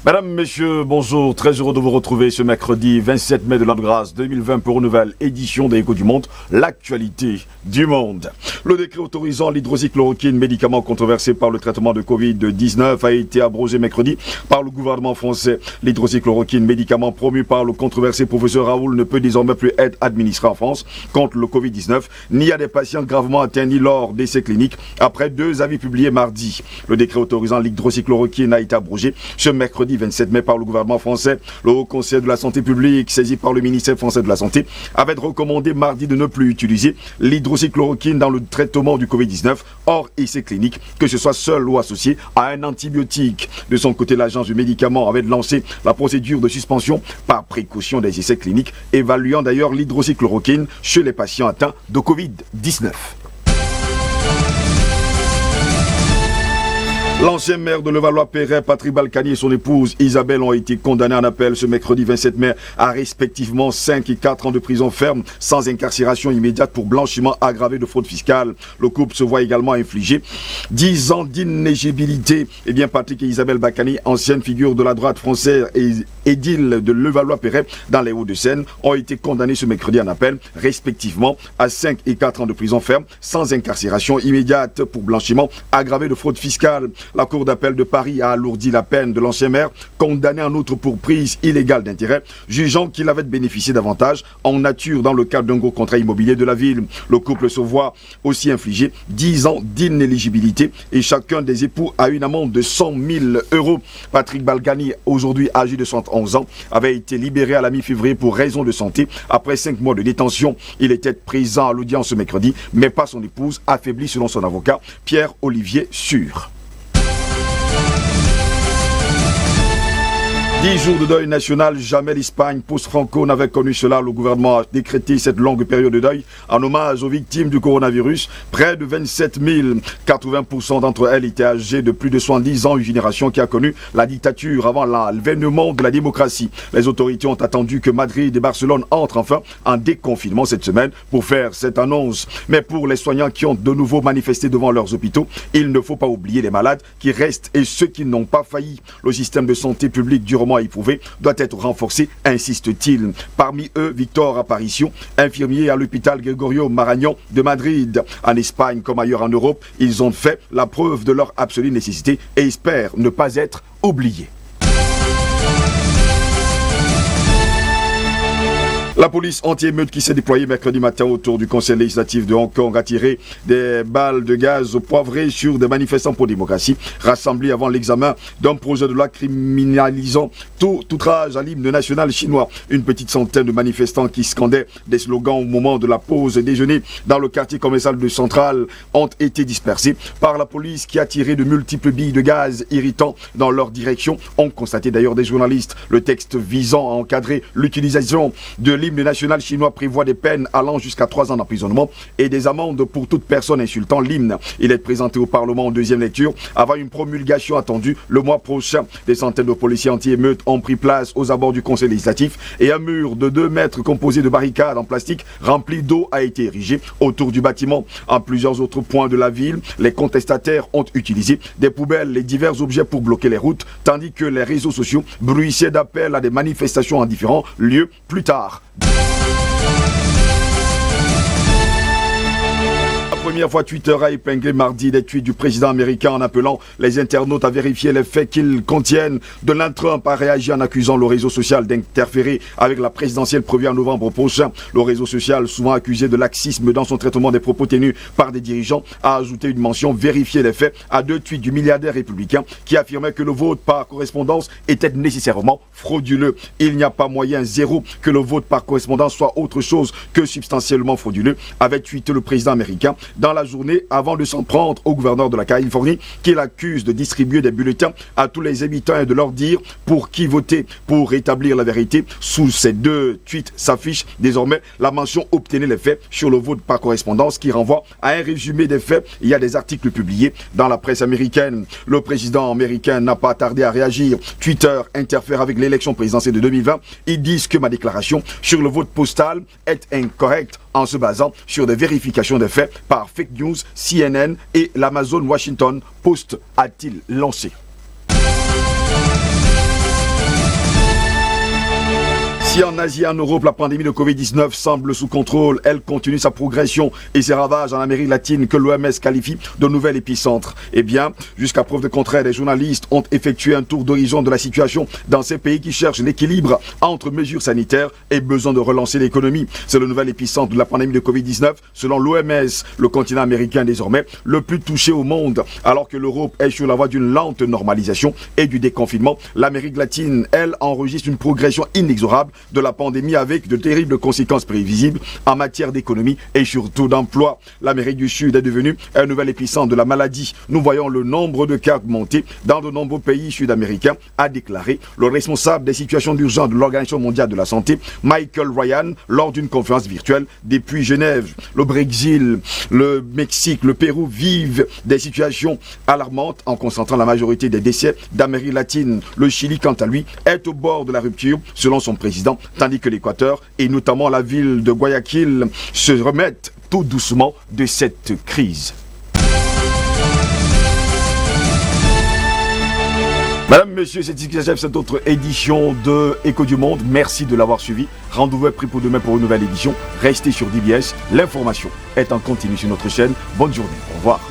Mesdames, Messieurs, bonjour. Très heureux de vous retrouver ce mercredi 27 mai de l'an de grâce 2020 pour une nouvelle édition des Échos du Monde, l'actualité du monde. Le décret autorisant l'hydroxychloroquine, médicament controversé par le traitement de Covid-19, a été abrogé mercredi par le gouvernement français. L'hydroxychloroquine, médicament promu par le controversé professeur Raoult, ne peut désormais plus être administré en France contre le Covid-19, ni à des patients gravement atteints, ni lors d'essais cliniques, après 2 avis publiés mardi. Le décret autorisant l'hydroxychloroquine a été abrogé ce mercredi 27 mai par le gouvernement français. Le Haut Conseil de la Santé publique, saisi par le ministère français de la Santé, avait recommandé mardi de ne plus utiliser l'hydroxychloroquine dans le traitement du Covid-19 hors essai clinique, que ce soit seul ou associé à un antibiotique. De son côté, l'agence du médicament avait lancé la procédure de suspension par précaution des essais cliniques, évaluant d'ailleurs l'hydroxychloroquine chez les patients atteints de Covid-19. L'ancien maire de Levallois-Perret, Patrick Balkany, et son épouse Isabelle ont été condamnés en appel ce mercredi 27 mai à respectivement 5 et 4 ans de prison ferme sans incarcération immédiate pour blanchiment aggravé de fraude fiscale. Le couple se voit également infliger 10 ans d'inéligibilité. Eh bien, Patrick et Isabelle Balkany, anciennes figures de la droite française et édiles de Levallois-Perret dans les Hauts-de-Seine, ont été condamnés ce mercredi en appel respectivement à 5 et 4 ans de prison ferme sans incarcération immédiate pour blanchiment aggravé de fraude fiscale. La Cour d'appel de Paris a alourdi la peine de l'ancien maire, condamné en outre pour prise illégale d'intérêt, jugeant qu'il avait bénéficié davantage en nature dans le cadre d'un gros contrat immobilier de la ville. Le couple se voit aussi infliger 10 ans d'inéligibilité et chacun des époux a une amende de 100 000 euros. Patrick Balkany, aujourd'hui âgé de 71 ans, avait été libéré à la mi-février pour raison de santé après 5 mois de détention. Il était présent à l'audience ce mercredi, mais pas son épouse, affaiblie selon son avocat, Pierre-Olivier Sûr. 10 jours de deuil national, jamais l'Espagne post-Franco n'avait connu cela. Le gouvernement a décrété cette longue période de deuil en hommage aux victimes du coronavirus. Près de 27 000, 80% d'entre elles étaient âgées de plus de 70 ans, une génération qui a connu la dictature avant l'avènement de la démocratie. Les autorités ont attendu que Madrid et Barcelone entrent enfin en déconfinement cette semaine pour faire cette annonce. Mais pour les soignants qui ont de nouveau manifesté devant leurs hôpitaux, il ne faut pas oublier les malades qui restent et ceux qui n'ont pas failli. Le système de santé publique durement éprouvé doit être renforcé, insiste-t-il. Parmi eux, Victor Aparicio, infirmier à l'hôpital Gregorio Marañón de Madrid. En Espagne comme ailleurs en Europe, ils ont fait la preuve de leur absolue nécessité et espèrent ne pas être oubliés. La police anti-émeute qui s'est déployée mercredi matin autour du conseil législatif de Hong Kong a tiré des balles de gaz poivrées sur des manifestants pour démocratie rassemblés avant l'examen d'un projet de loi criminalisant tout outrage à l'hymne national chinois. Une petite centaine de manifestants qui scandaient des slogans au moment de la pause déjeuner dans le quartier commercial de Centrale ont été dispersés par la police qui a tiré de multiples billes de gaz irritants dans leur direction, ont constaté d'ailleurs des journalistes. Le texte visant à encadrer l'utilisation de l'hymne national chinois prévoit des peines allant jusqu'à 3 ans d'emprisonnement et des amendes pour toute personne insultant l'hymne. Il est présenté au Parlement en deuxième lecture avant une promulgation attendue le mois prochain. Des centaines de policiers anti-émeutes ont pris place aux abords du conseil législatif et un mur de 2 mètres composé de barricades en plastique rempli d'eau a été érigé autour du bâtiment. En plusieurs autres points de la ville, les contestataires ont utilisé des poubelles et divers objets pour bloquer les routes, tandis que les réseaux sociaux bruissaient d'appels à des manifestations en différents lieux plus tard. Première fois, Twitter a épinglé mardi des tweets du président américain en appelant les internautes à vérifier les faits qu'ils contiennent. Donald Trump a réagi en accusant le réseau social d'interférer avec la présidentielle prévue en novembre prochain. Le réseau social, souvent accusé de laxisme dans son traitement des propos tenus par des dirigeants, a ajouté une mention vérifier les faits à 2 tweets du milliardaire républicain qui affirmait que le vote par correspondance était nécessairement frauduleux. Il n'y a pas moyen zéro que le vote par correspondance soit autre chose que substantiellement frauduleux, avait tweeté le président américain dans la journée avant de s'en prendre au gouverneur de la Californie qui l'accuse de distribuer des bulletins à tous les habitants et de leur dire pour qui voter. Pour rétablir la vérité, sous ces 2 tweets s'affiche désormais la mention « Obtenez les faits » sur le vote par correspondance qui renvoie à un résumé des faits. Il y a des articles publiés dans la presse américaine. Le président américain n'a pas tardé à réagir. Twitter interfère avec l'élection présidentielle de 2020. Ils disent que ma déclaration sur le vote postal est incorrecte en se basant sur des vérifications des faits par fake news, CNN et l'Amazon Washington Post, a-t-il lancé. Si en Asie et en Europe, la pandémie de Covid-19 semble sous contrôle, elle continue sa progression et ses ravages en Amérique latine que l'OMS qualifie de nouvel épicentre. Eh bien, jusqu'à preuve de contraire, les journalistes ont effectué un tour d'horizon de la situation dans ces pays qui cherchent l'équilibre entre mesures sanitaires et besoin de relancer l'économie. C'est le nouvel épicentre de la pandémie de Covid-19, selon l'OMS, le continent américain désormais le plus touché au monde. Alors que l'Europe est sur la voie d'une lente normalisation et du déconfinement, l'Amérique latine, elle, enregistre une progression inexorable de la pandémie avec de terribles conséquences prévisibles en matière d'économie et surtout d'emploi. L'Amérique du Sud est devenue un nouvel épicentre de la maladie. Nous voyons le nombre de cas augmenter dans de nombreux pays sud-américains, a déclaré le responsable des situations d'urgence de l'Organisation mondiale de la santé, Michael Ryan, lors d'une conférence virtuelle depuis Genève. Le Brésil, le Mexique, le Pérou vivent des situations alarmantes en concentrant la majorité des décès d'Amérique latine. Le Chili, quant à lui, est au bord de la rupture, selon son président, tandis que l'Équateur et notamment la ville de Guayaquil se remettent tout doucement de cette crise. Madame, Monsieur, c'est ici que j'achève cette autre édition de Écho du Monde. Merci de l'avoir suivi. Rendez-vous est pris pour demain pour une nouvelle édition. Restez sur DBS. L'information est en continu sur notre chaîne. Bonne journée. Au revoir.